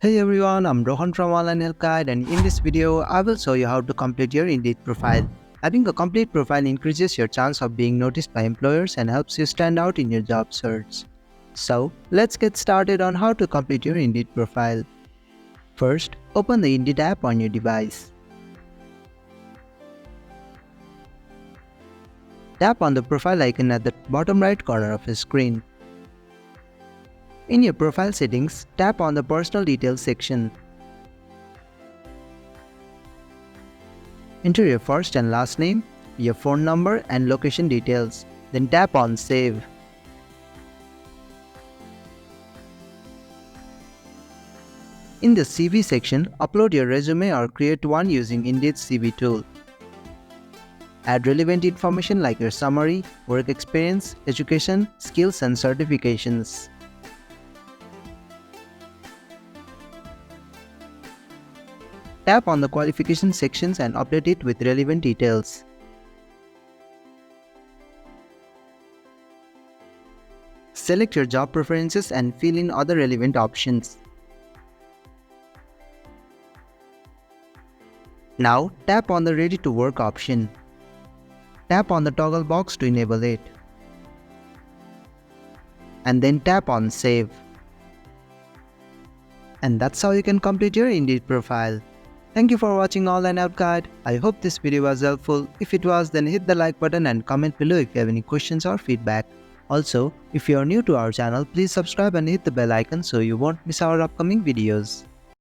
Hey everyone, I'm Rohan from Online Help Guide, and in this video, I will show you how to complete your Indeed profile. Having a complete profile increases your chance of being noticed by employers and helps you stand out in your job search. So, let's get started on how to complete your Indeed profile. First, open the Indeed app on your device. Tap on the profile icon at the bottom right corner of your screen. In your profile settings, tap on the Personal Details section. Enter your first and last name, your phone number and location details, then tap on Save. In the CV section, upload your resume or create one using Indeed's CV tool. Add relevant information like your summary, work experience, education, skills and certifications. Tap on the qualification sections and update it with relevant details. Select your job preferences and fill in other relevant options. Now tap on the Ready to Work option. Tap on the toggle box to enable it. And then tap on Save. And that's how you can complete your Indeed profile. Thank you for watching Online Help Guide. I hope this video was helpful. If it was, then hit the like button and comment below if you have any questions or feedback. Also, if you are new to our channel, please subscribe and hit the bell icon so you won't miss our upcoming videos.